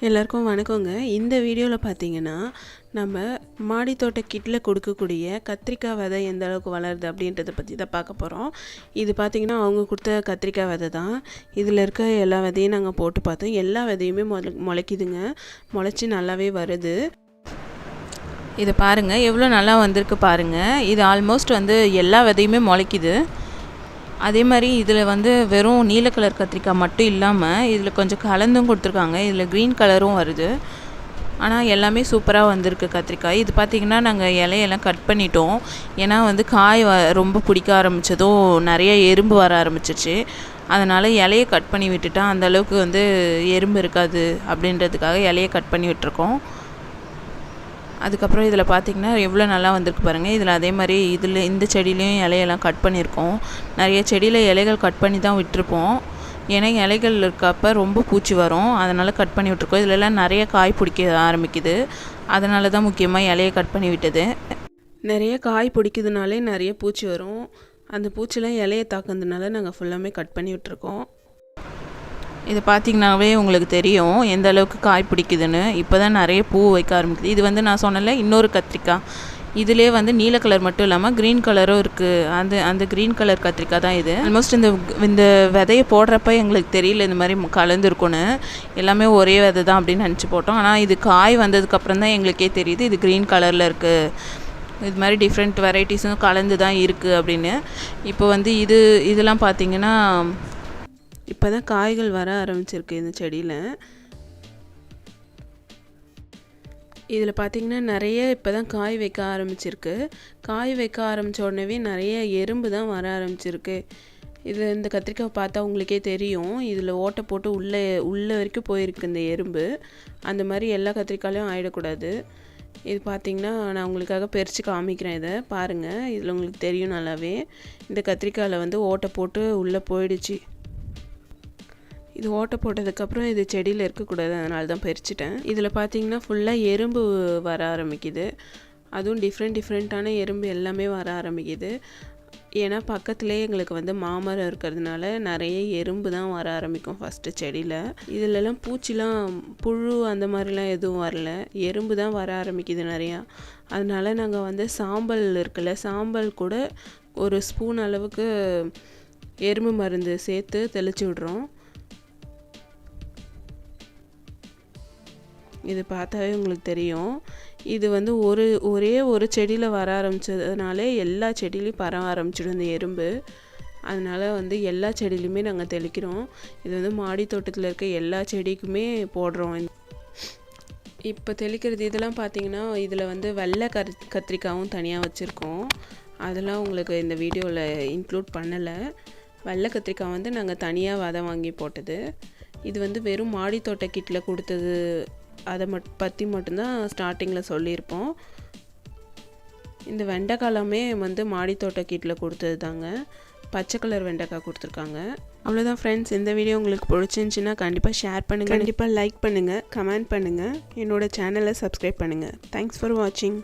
எல்லாருக்கும் வணக்கங்க. இந்த வீடியோவில் பார்த்தீங்கன்னா நம்ம மாடித்தோட்ட கிட்டில் கொடுக்கக்கூடிய கத்திரிக்காய் விதை எந்த அளவுக்கு வளருது அப்படின்றத பற்றி தான் பார்க்க போகிறோம். இது பார்த்திங்கன்னா அவங்க கொடுத்த கத்திரிக்காய் விதை தான். இதில் இருக்க எல்லா விதையும் நாங்கள் போட்டு பார்த்தோம். எல்லா விதையுமே முளைக்குதுங்க. முளைச்சி நல்லாவே வருது. இதை பாருங்கள், எவ்வளோ நல்லா வந்திருக்கு பாருங்கள். இது ஆல்மோஸ்ட் எல்லா விதையுமே முளைக்குது. அதே மாதிரி இதில் வெறும் நீல கலர் கத்திரிக்காய் மட்டும் இல்லாமல் இதில் கொஞ்சம் கலந்தும் கொடுத்துருக்காங்க. இதில் க்ரீன் கலரும் வருது. ஆனால் எல்லாமே சூப்பராக வந்திருக்கு கத்திரிக்காய். இது பார்த்திங்கன்னா நாங்கள் இலையெல்லாம் கட் பண்ணிட்டோம். ஏன்னா காய் ரொம்ப பிடிக்க ஆரம்பித்ததும் நிறைய எறும்பு வர ஆரம்பிச்சிச்சு. அதனால் இலையை கட் பண்ணி விட்டுட்டா அந்தளவுக்கு எறும்பு இருக்காது அப்படின்றதுக்காக இலையை கட் பண்ணி விட்டுருக்கோம். அதுக்கப்புறம் இதில் பார்த்திங்கன்னா எவ்வளோ நல்லா வந்திருக்கு பாருங்கள். இதில் அதே மாதிரி இந்த செடியிலையும் இலையெல்லாம் கட் பண்ணியிருக்கோம். நிறைய செடியில் இலைகள் கட் பண்ணி தான் விட்டுருப்போம். ஏன்னா இலைகள் இருக்கப்போ ரொம்ப பூச்சி வரும், அதனால் கட் பண்ணி விட்டுருக்கோம். இதிலெல்லாம் நிறைய காய் பிடிக்க ஆரம்பிக்குது. அதனால தான் முக்கியமாக இலையை கட் பண்ணி விட்டது. நிறைய காய் பிடிக்குதுனாலே நிறைய பூச்சி வரும். அந்த பூச்சிலாம் இலையை தாக்குறதுனால நாங்கள் ஃபுல்லாமே கட் பண்ணி விட்டுருக்கோம். இதை பார்த்திங்கனாவே உங்களுக்கு தெரியும் எந்த அளவுக்கு காய் பிடிக்குதுன்னு. இப்போ தான் நிறைய பூ வைக்க ஆரம்பிக்குது. இது நான் சொன்னல இன்னொரு கத்திரிக்காய். இதிலே நீல கலர் மட்டும் இல்லாமல் க்ரீன் கலரும் இருக்குது. அந்த க்ரீன் கலர் கத்திரிக்காய் தான் இது. ஆல்மோஸ்ட் இந்த விதையை போடுறப்ப எங்களுக்கு தெரியல இந்த மாதிரி கலந்துருக்குன்னு. எல்லாமே ஒரே விதை தான் அப்படின்னு நினச்சி போட்டோம். ஆனால் இது காய் வந்ததுக்கப்புறம் தான் எங்களுக்கே தெரியுது இது க்ரீன் கலரில் இருக்குது. இது மாதிரி டிஃப்ரெண்ட் வெரைட்டிஸும் கலந்து தான் இருக்குது அப்படின்னு. இப்போ இதெல்லாம் பார்த்திங்கன்னா இப்போ தான் காய்கள் வர ஆரம்பிச்சிருக்கு இந்த செடியில். இதில் பார்த்திங்கன்னா நிறைய இப்போ தான் காய் வைக்க ஆரம்பிச்சிருக்கு. காய் வைக்க ஆரம்பித்த உடனே நிறைய எறும்பு தான் வர ஆரம்பிச்சிருக்கு. இந்த கத்திரிக்காய் பார்த்தா உங்களுக்கே தெரியும். இதில் ஓட்டை போட்டு உள்ளே வரைக்கும் போயிருக்கு இந்த எறும்பு. அந்த மாதிரி எல்லா கத்திரிக்காயிலையும் ஆகிடக்கூடாது. இது பார்த்திங்கன்னா நான் உங்களுக்காக பறித்து காமிக்கிறேன். இதை பாருங்கள், இதில் உங்களுக்கு தெரியும் நல்லாவே. இந்த கத்திரிக்காயில் ஓட்டை போட்டு உள்ளே போயிடுச்சு. இது ஓட்டை போட்டதுக்கப்புறம் இது செடியில் இருக்கக்கூடாது, அதனால தான் பறிச்சிட்டேன். இதில் பார்த்திங்கன்னா ஃபுல்லாக எறும்பு வர ஆரம்பிக்குது. அதுவும் டிஃப்ரெண்ட்டான எறும்பு எல்லாமே வர ஆரம்பிக்குது. ஏன்னா பக்கத்துலேயே எங்களுக்கு மாமரம் இருக்கிறதுனால நிறைய எறும்பு தான் வர ஆரம்பிக்கும் ஃபஸ்ட்டு செடியில். இதிலெல்லாம் பூச்சிலாம் புழு அந்த மாதிரிலாம் எதுவும் வரல, எறும்பு தான் வர ஆரம்பிக்குது நிறையா. அதனால நாங்கள் சாம்பல் இருக்குல்ல, சாம்பல் கூட ஒரு ஸ்பூன் அளவுக்கு எறும்பு மருந்து சேர்த்து தெளித்து விடுறோம். இது பார்த்தாவே உங்களுக்கு தெரியும். இது ஒரே ஒரு செடியில் வர ஆரம்பித்ததுனாலே எல்லா செடியிலையும் பரவ ஆரம்பிச்சிடும் இந்த எறும்பு. அதனால் எல்லா செடியிலையுமே நாங்கள் தெளிக்கிறோம். இது மாடி தோட்டத்தில் இருக்க எல்லா செடிக்குமே போடுறோம். இப்போ தெளிக்கிறது இதெல்லாம் பார்த்திங்கன்னா இதில் வெள்ளை கத்திரிக்காயும் தனியாக வச்சுருக்கோம். அதெல்லாம் உங்களுக்கு இந்த வீடியோவில் இன்க்ளூட் பண்ணலை. வெள்ளை கத்திரிக்காய் நாங்கள் தனியாக விதை வாங்கி போட்டது. இது வெறும் மாடி தோட்ட கிட்டில் கொடுத்தது. அதை பற்றி மட்டும்தான் ஸ்டார்டிங்கில் சொல்லியிருப்போம். இந்த வெண்டைக்காலமே மாடித்தோட்ட கிட்டில் கொடுத்தது தாங்க. பச்சை கலர் வெண்டைக்காய் கொடுத்துருக்காங்க. அவ்வளோதான் ஃப்ரெண்ட்ஸ். இந்த வீடியோ உங்களுக்கு பிடிச்சிருந்துச்சின்னா கண்டிப்பாக ஷேர் பண்ணுங்கள், கண்டிப்பாக லைக் பண்ணுங்கள், கமெண்ட் பண்ணுங்கள், என்னோடய சேனலை சப்ஸ்கிரைப் பண்ணுங்கள். தேங்க்ஸ் ஃபார் வாட்சிங்.